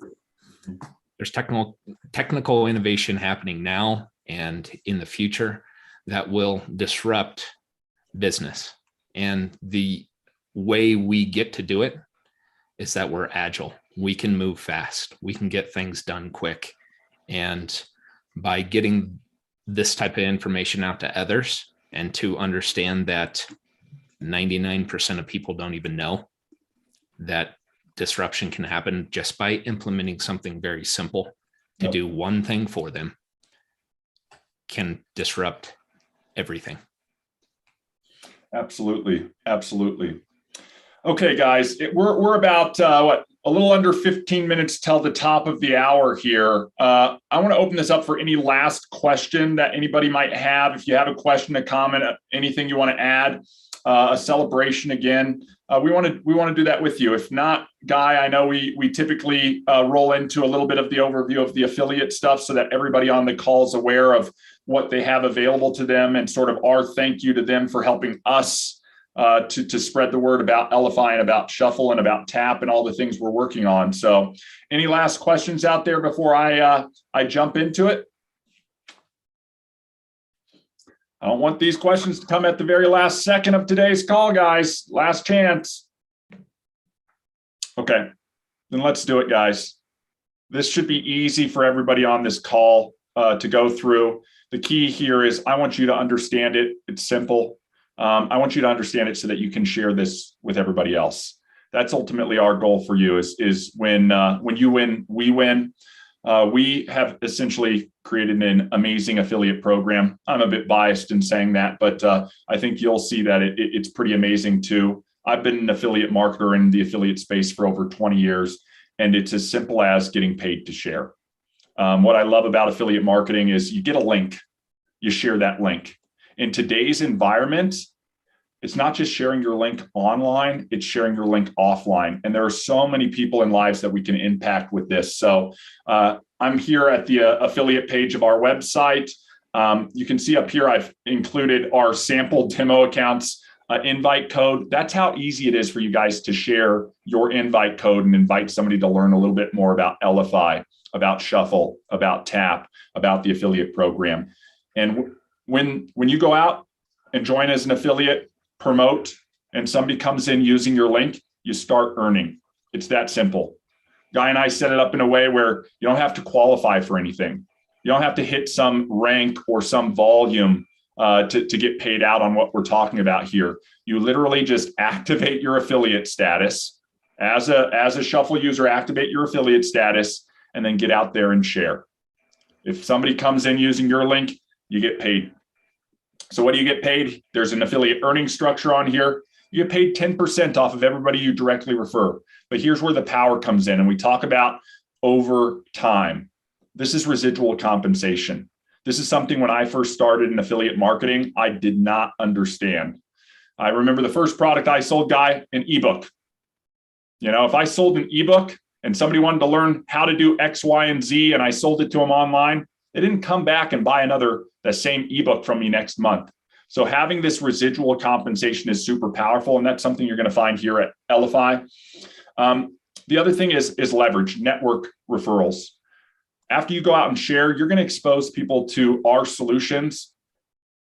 There's technical innovation happening now and in the future that will disrupt business. And the way we get to do it is that we're agile. We can move fast. We can get things done quick. And by getting this type of information out to others, and to understand that 99% of people don't even know that disruption can happen just by implementing something very simple to do one thing for them, can disrupt everything. Absolutely. Absolutely. Okay, guys, we're about a little under 15 minutes till the top of the hour here. I want to open this up for any last question that anybody might have. If you have a question, a comment, anything you want to add, a celebration again, we want to do that with you. If not, Guy, I know we typically roll into a little bit of the overview of the affiliate stuff so that everybody on the call is aware of what they have available to them, and sort of our thank you to them for helping us to spread the word about Elify and about Shuffle and about Tap and all the things we're working on. So any last questions out there before I jump into it? I don't want these questions to come at the very last second of today's call, guys. Last chance. Okay, then let's do it, guys. This should be easy for everybody on this call to go through. The key here is I want you to understand it. It's simple. I want you to understand it so that you can share this with everybody else. That's ultimately our goal for you is when you win, we win. We have essentially created an amazing affiliate program. I'm a bit biased in saying that, but I think you'll see that it's pretty amazing too. I've been an affiliate marketer in the affiliate space for over 20 years, and it's as simple as getting paid to share. What I love about affiliate marketing is you get a link, you share that link. In today's environment, it's not just sharing your link online, it's sharing your link offline. And there are so many people and lives that we can impact with this. So I'm here at the affiliate page of our website. You can see up here, I've included our sample demo accounts invite code. That's how easy it is for you guys to share your invite code and invite somebody to learn a little bit more about Elify, about Shuffle, about Tap, about the affiliate program. And when you go out and join as an affiliate, promote, and somebody comes in using your link, you start earning. It's that simple. Guy and I set it up in a way where you don't have to qualify for anything. You don't have to hit some rank or some volume to get paid out on what we're talking about here. You literally just activate your affiliate status. As a Shuffle user, activate your affiliate status and then get out there and share. If somebody comes in using your link, you get paid. So what do you get paid? There's an affiliate earning structure on here. You get paid 10% off of everybody you directly refer. But here's where the power comes in. And we talk about over time. This is residual compensation. This is something when I first started in affiliate marketing, I did not understand. I remember the first product I sold, Guy, an ebook. If I sold an ebook and somebody wanted to learn how to do X, Y, and Z, and I sold it to them online, they didn't come back and buy the same ebook from me next month. So having this residual compensation is super powerful, and that's something you're going to find here at Elify. The other thing is leverage, network referrals. after you go out and share, you're going to expose people to our solutions.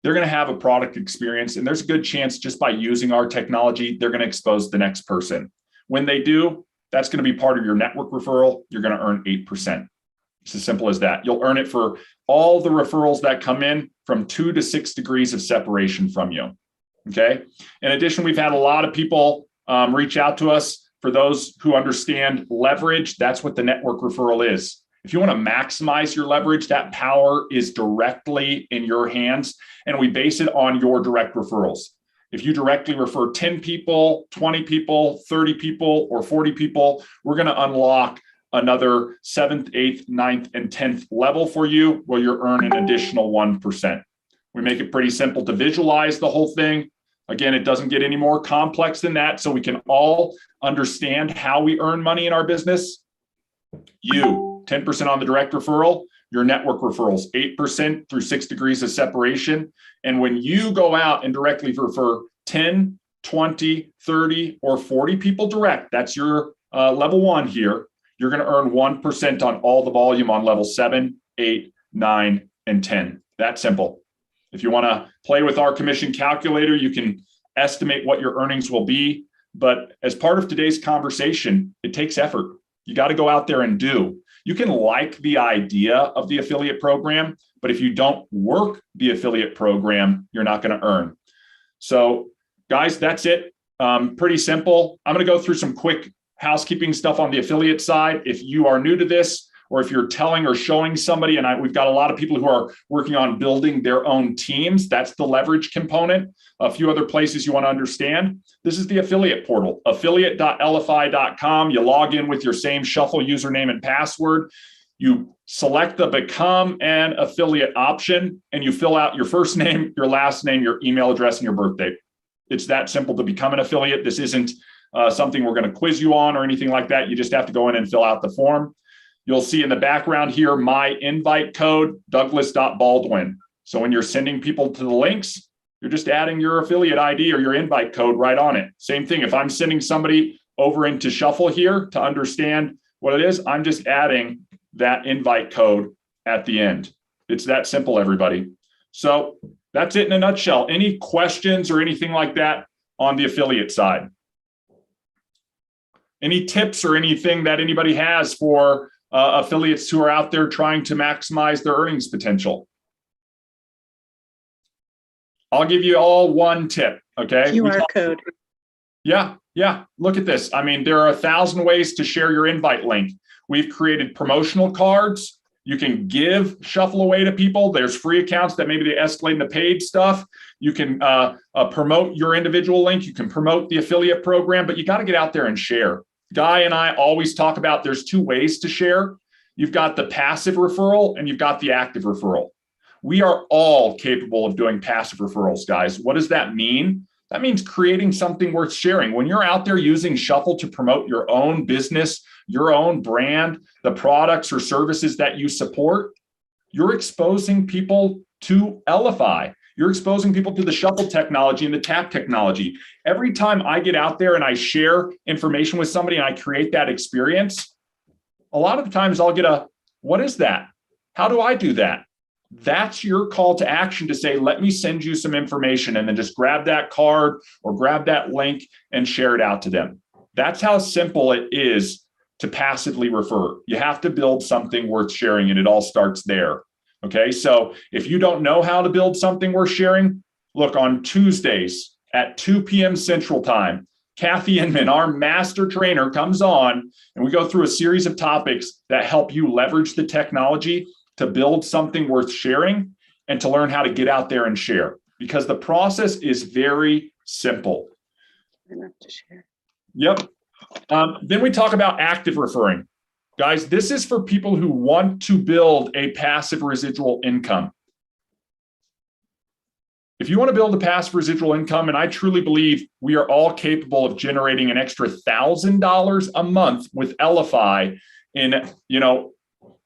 They're going to have a product experience, and there's a good chance just by using our technology, they're going to expose the next person. When they do, that's going to be part of your network referral. You're going to earn 8%. It's as simple as that. You'll earn it for all the referrals that come in from 2 to 6 degrees of separation from you. Okay. In addition, we've had a lot of people reach out to us. For those who understand leverage, that's what the network referral is. If you want to maximize your leverage, that power is directly in your hands, and we base it on your direct referrals. If you directly refer 10 people, 20 people, 30 people, or 40 people, we're going to unlock another 7th, 8th, 9th, and 10th level for you, where you earn an additional 1%. We make it pretty simple to visualize the whole thing. Again, it doesn't get any more complex than that, so we can all understand how we earn money in our business. You, 10% on the direct referral, your network referrals, 8% through 6 degrees of separation. And when you go out and directly refer 10, 20, 30, or 40 people direct, that's your level 1 here, you're going to earn 1% on all the volume on level 7, 8, 9, and 10. That simple. If you want to play with our commission calculator, you can estimate what your earnings will be. But as part of today's conversation, it takes effort. You got to go out there and do. You can like the idea of the affiliate program, but if you don't work the affiliate program, you're not going to earn. So guys, that's it. Pretty simple. I'm going to go through some quick housekeeping stuff on the affiliate side. If you are new to this, or if you're telling or showing somebody, and we've got a lot of people who are working on building their own teams, that's the leverage component. A few other places you want to understand. This is the affiliate portal, affiliate.elify.com. You log in with your same Shuffle username and password. You select the Become an Affiliate option, and you fill out your first name, your last name, your email address, and your birthday. It's that simple to become an affiliate. This isn't something we're going to quiz you on or anything like that. You just have to go in and fill out the form. You'll see in the background here, my invite code, Douglas.Baldwin. So when you're sending people to the links, you're just adding your affiliate ID or your invite code right on it. Same thing. If I'm sending somebody over into Shuffle here to understand what it is, I'm just adding that invite code at the end. It's that simple, everybody. So that's it in a nutshell. Any questions or anything like that on the affiliate side? Any tips or anything that anybody has for affiliates who are out there trying to maximize their earnings potential? I'll give you all one tip, okay? QR code. Yeah. Look at this. I mean, there are 1,000 ways to share your invite link. We've created promotional cards. You can give Shuffle away to people. There's free accounts that maybe they escalate into paid stuff. You can promote your individual link. You can promote the affiliate program, but you got to get out there and share. Guy and I always talk about there's 2 ways to share. You've got the passive referral and you've got the active referral. We are all capable of doing passive referrals, guys. What does that mean? That means creating something worth sharing. When you're out there using Shuffle to promote your own business, your own brand, the products or services that you support, you're exposing people to Elify. You're exposing people to the Shuffle technology and the tap technology. Every time I get out there and I share information with somebody and I create that experience, a lot of the times I'll get a, what is that? How do I do that? That's your call to action to say, let me send you some information, and then just grab that card or grab that link and share it out to them. That's how simple it is to passively refer. You have to build something worth sharing, and it all starts there. Okay, so if you don't know how to build something worth sharing, look, on Tuesdays at 2 p.m. Central Time, Kathy Inman, our master trainer, comes on, and we go through a series of topics that help you leverage the technology to build something worth sharing and to learn how to get out there and share, because the process is very simple. Enough to share. Yep. Then we talk about active referring. Guys, this is for people who want to build a passive residual income. If you want to build a passive residual income, and I truly believe we are all capable of generating an extra $1,000 a month with Elify in,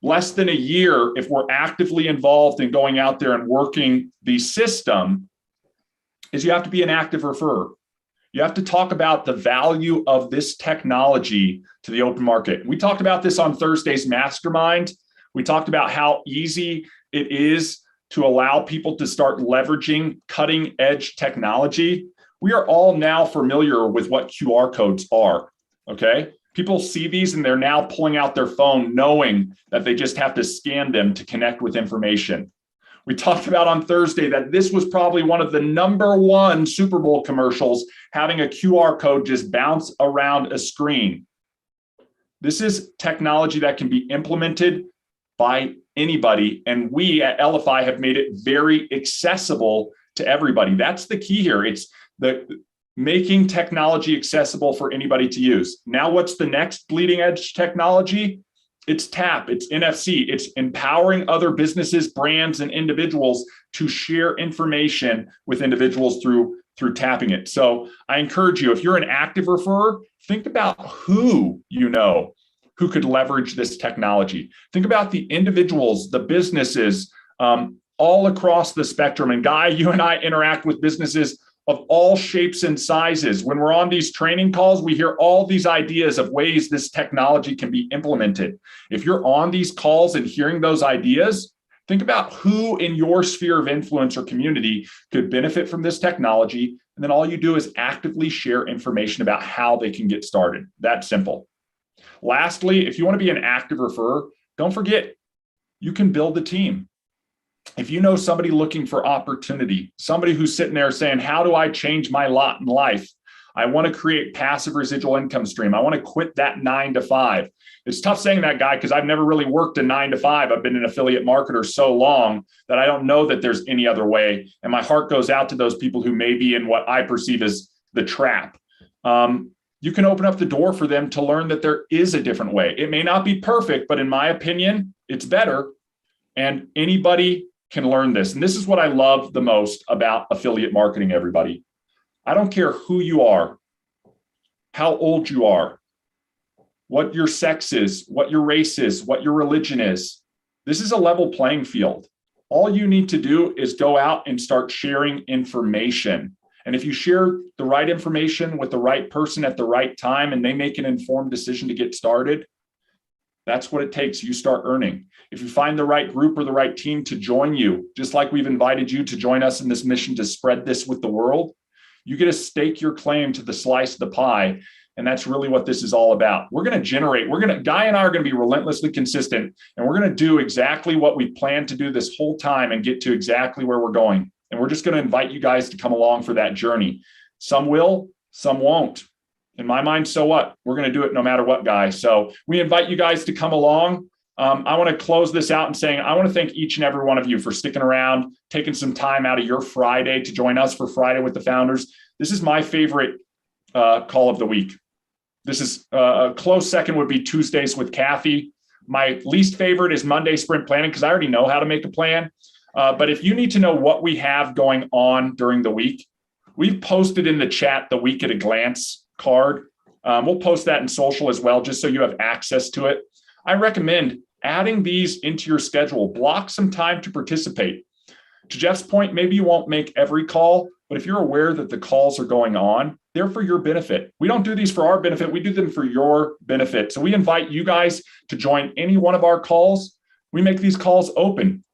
less than a year, if we're actively involved in going out there and working the system, is you have to be an active referrer. You have to talk about the value of this technology to the open market. We talked about this on Thursday's mastermind We talked about how easy it is to allow people to start leveraging cutting edge technology. We are all now familiar with what QR codes are, okay? People see these and they're now pulling out their phone knowing that they just have to scan them to connect with information. We talked about on Thursday that this was probably one of the #1 Super Bowl commercials, having a QR code just bounce around a screen. This is technology that can be implemented by anybody, and we at Elify have made it very accessible to everybody. That's the key here. It's the making technology accessible for anybody to use. Now, what's the next bleeding edge technology? It's TAP, it's NFC, it's empowering other businesses, brands, and individuals to share information with individuals through tapping it. So I encourage you, if you're an active referrer, think about who you know who could leverage this technology. Think about the individuals, the businesses, all across the spectrum. And Guy, you and I interact with businesses of all shapes and sizes. When we're on these training calls, we hear all these ideas of ways this technology can be implemented. If you're on these calls and hearing those ideas, think about who in your sphere of influence or community could benefit from this technology. And then all you do is actively share information about how they can get started. That's simple. Lastly, if you want to be an active referrer, don't forget, you can build a team. If you know somebody looking for opportunity, somebody who's sitting there saying, how do I change my lot in life? I want to create passive residual income stream. I want to quit that 9 to 5. It's tough saying that, Guy, because I've never really worked a 9 to 5. I've been an affiliate marketer so long that I don't know that there's any other way. And my heart goes out to those people who may be in what I perceive as the trap. You can open up the door for them to learn that there is a different way. It may not be perfect, but in my opinion, it's better. And anybody can learn this. And this is what I love the most about affiliate marketing, everybody. I don't care who you are, how old you are, what your sex is, what your race is, what your religion is. This is a level playing field. All you need to do is go out and start sharing information. And if you share the right information with the right person at the right time and they make an informed decision to get started, that's what it takes. You start earning. If you find the right group or the right team to join you, just like we've invited you to join us in this mission to spread this with the world, you get to stake your claim to the slice of the pie. And that's really what this is all about. Guy and I are going to be relentlessly consistent, and we're going to do exactly what we plan to do this whole time and get to exactly where we're going. And we're just going to invite you guys to come along for that journey. Some will, some won't. In my mind, so what? We're going to do it no matter what, guys. So we invite you guys to come along. I want to close this out and saying, I want to thank each and every one of you for sticking around, taking some time out of your Friday to join us for Friday with the Founders. This is my favorite call of the week. This is a close second would be Tuesdays with Kathy. My least favorite is Monday sprint planning because I already know how to make a plan. But if you need to know what we have going on during the week, we've posted in the chat the week at a glance card. We'll post that in social as well, just so you have access to it. I recommend adding these into your schedule. Block some time to participate. To Jeff's point, maybe you won't make every call, but if you're aware that the calls are going on, they're for your benefit. We don't do these for our benefit. We do them for your benefit. So we invite you guys to join any one of our calls. We make these calls open.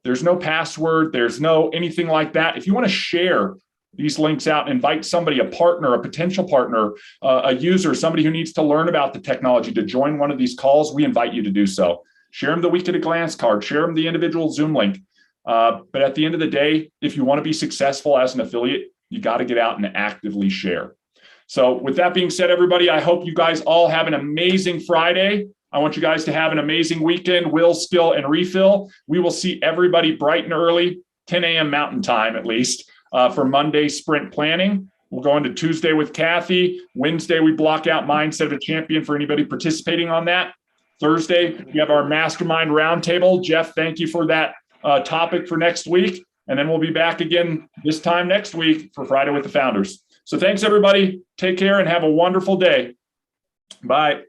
There's no password. There's no anything like that. If you want to share these links out and invite somebody, a partner, a potential partner, a user, somebody who needs to learn about the technology to join one of these calls, we invite you to do so. Share them the week at a glance card, share them the individual Zoom link. But at the end of the day, if you want to be successful as an affiliate, you got to get out and actively share. So with that being said, everybody, I hope you guys all have an amazing Friday. I want you guys to have an amazing weekend, will, skill, and refill. We will see everybody bright and early, 10 a.m. Mountain Time at least, for Monday sprint planning. We'll go into Tuesday with Kathy. Wednesday, we block out Mindset of a Champion for anybody participating on that. Thursday, we have our Mastermind Roundtable. Jeff, thank you for that topic for next week. And then we'll be back again this time next week for Friday with the Founders. So thanks, everybody. Take care and have a wonderful day. Bye.